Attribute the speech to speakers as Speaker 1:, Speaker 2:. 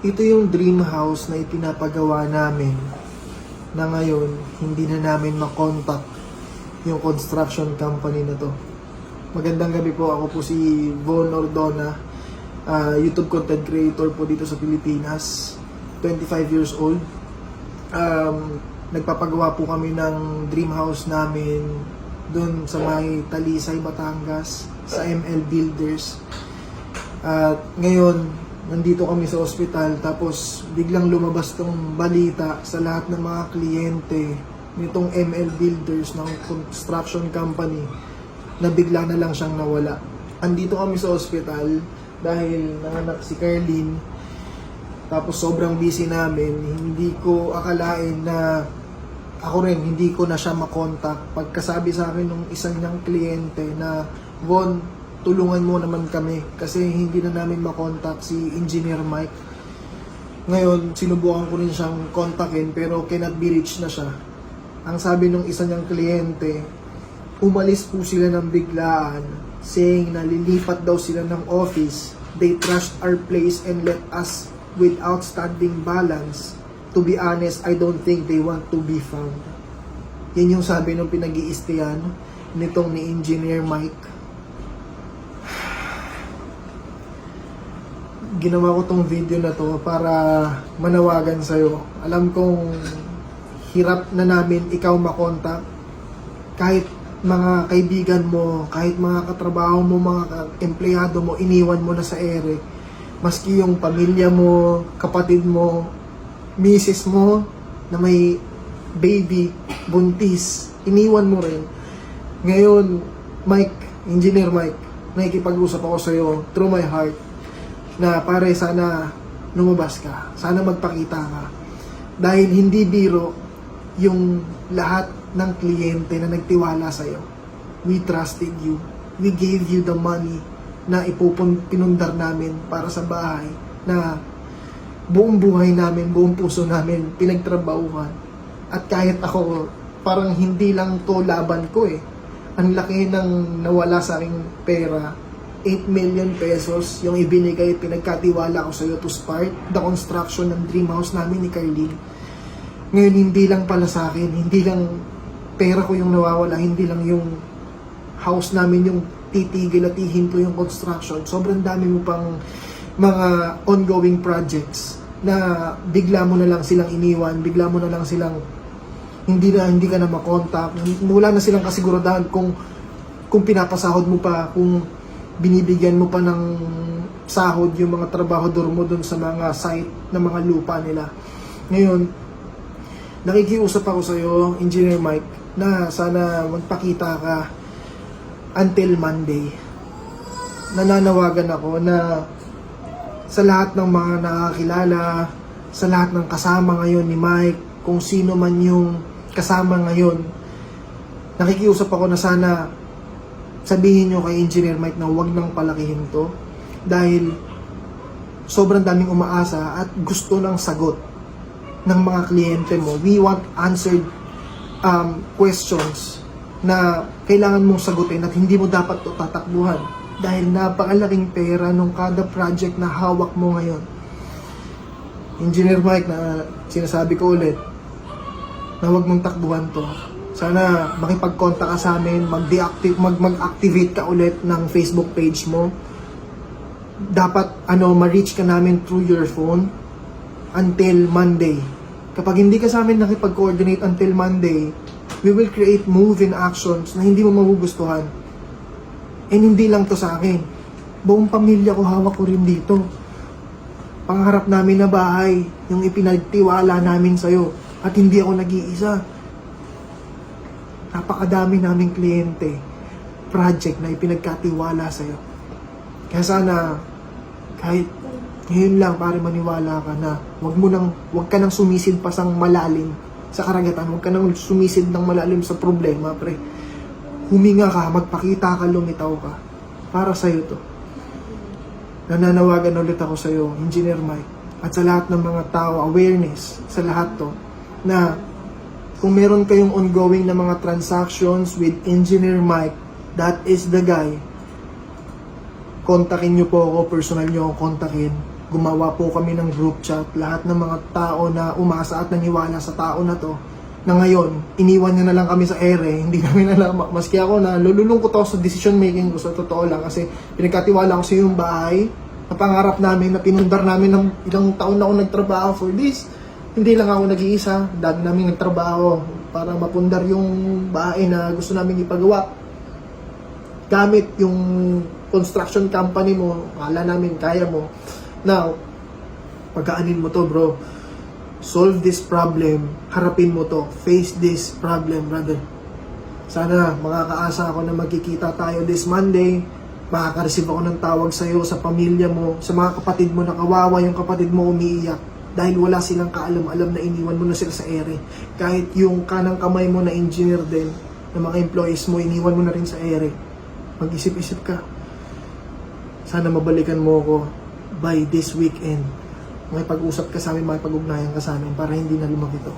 Speaker 1: Ito yung dream house na ipinapagawa namin na ngayon hindi na namin makontak yung construction company na to. Magandang gabi po, ako po si Von Ordona, YouTube content creator po dito sa Pilipinas, 25 years old. Nagpapagawa po kami ng dream house namin doon sa may Talisay, Batangas, sa ML Builders. At ngayon, nandito kami sa ospital, tapos biglang lumabas tong balita sa lahat ng mga kliyente nitong ML Builders ng construction company na bigla na lang siyang nawala. Andito kami sa ospital dahil nanganak si Carlene, tapos sobrang busy namin. Hindi ko akalain na ako rin, hindi ko na siya makontak. Pagkasabi sa akin ng isang niyang kliyente na, Von, tulungan mo naman kami kasi hindi na namin makontak si Engineer Mike. Ngayon, sinubukan ko rin siyang kontakin pero cannot be reached na siya. Ang sabi ng isa niyang kliyente, umalis po sila ng biglaan, saying na lilipat daw sila ng office. They trashed our place and left us with outstanding balance. To be honest, I don't think they want to be found. Yan yung sabi ng pinag-iistiyan nitong ni Engineer Mike. Ginawa ko tong video na to para manawagan sa'yo. Alam kong hirap na namin ikaw makontak. Kahit mga kaibigan mo, kahit mga katrabaho mo, mga empleyado mo, iniwan mo na sa ere. Maski yung pamilya mo, kapatid mo, misis mo na may baby, buntis, iniwan mo rin. Ngayon, Mike, Engineer Mike, nakikipag-usap ako sa'yo through my heart na pare, sana lumabas ka, sana magpakita ka. Dahil hindi biro yung lahat ng kliyente na nagtiwala sa'yo. We trusted you. We gave you the money na pinundar namin para sa bahay na buong buhay namin, buong puso namin pinagtrabahuhan. At kahit ako, parang hindi lang to laban ko eh. Ang laki ng nawala sa aking pera. 8 million pesos yung ibinigay, pinagkatiwala ko sa iyo to start the construction ng dream house namin ni Carlene. Ngayon, hindi lang pala sa akin, hindi lang pera ko yung nawawala, hindi lang yung house namin yung titigil at ihinto yung construction. Sobrang dami mo pang mga ongoing projects na bigla mo na lang silang iniwan, bigla mo na lang silang hindi ka na makontak. Wala na silang kasiguraduhan kung pinapasahod mo pa, kung binibigyan mo pa ng sahod yung mga trabahador mo dun sa mga site na mga lupa nila. Ngayon, nakikiusap ako sa iyo, Engineer Mike, na sana magpakita ka until Monday. Nananawagan ako na sa lahat ng mga nakakilala, sa lahat ng kasama ngayon ni Mike, kung sino man yung kasama ngayon, nakikiusap ako na sana sabihin nyo kay Engineer Mike na huwag nang palakihin to dahil sobrang daming umaasa at gusto ng sagot ng mga kliyente mo. We want answered questions na kailangan mong sagutin at hindi mo dapat ito tatakbuhan dahil napakalaking pera nung kada project na hawak mo ngayon. Engineer Mike, na sinasabi ko ulit na huwag mong takbuhan to. Sana makipag-contact ka sa amin, mag-activate ka ulit ng Facebook page mo. Dapat ma-reach ka namin through your phone until Monday. Kapag hindi ka sa amin nakipag-coordinate until Monday, we will create move-in actions na hindi mo magugustuhan. And hindi lang to sa akin. Buong pamilya ko, hawak ko rin dito. Pangarap namin na bahay, yung ipinagtiwala namin sa'yo. At hindi ako nag-iisa. Napakadami naming kliyente, project na ipinagkatiwala sa'yo. Kaya sana, kahit ngayon lang, pare, maniwala ka na huwag ka nang sumisid pa sang malalim sa karagatan. Huwag ka nang sumisid ng malalim sa problema, pre. Huminga ka, magpakita ka, lumitaw ka. Para sa'yo to. Nananawagan ulit ako sa'yo, Engineer Mike, at sa lahat ng mga tao, awareness sa lahat to, na kung meron kayong ongoing na mga transactions with Engineer Mike, that is the guy. Kontakin nyo po ako, personal nyo akong kontakin. Gumawa po kami ng group chat. Lahat ng mga tao na umasa at naniwala sa tao na to, na ngayon, iniwan niya na lang kami sa ere. Hindi namin alam. Maski ako na lululungkot ako sa decision making ko, sa totoo lang. Kasi pinagkatiwala ko sa yung bahay na pangarap namin, na pinundar namin ng ilang taon na ako nagtrabaho for this. Hindi lang ako nag-iisa. Dami namin nagtrabaho para mapundar yung bahay na gusto namin ipagawa. Gamit yung construction company mo, akala namin kaya mo. Now, pagkaanin mo to, bro. Solve this problem. Harapin mo to. Face this problem, brother. Sana makakaasa ako na magkikita tayo this Monday. Makaka-receive ako ng tawag sa'yo, sa pamilya mo, sa mga kapatid mo na kawawa yung kapatid mo umiiyak. Dahil wala silang kaalam-alam na iniwan mo na sila sa ere. Kahit yung kanang kamay mo na engineer din, ng mga employees mo, iniwan mo na rin sa ere. Mag-isip-isip ka. Sana mabalikan mo ako by this weekend. Makipag-usap ka sa amin, makipag-ugnayan ka sa amin para hindi na lumaki to.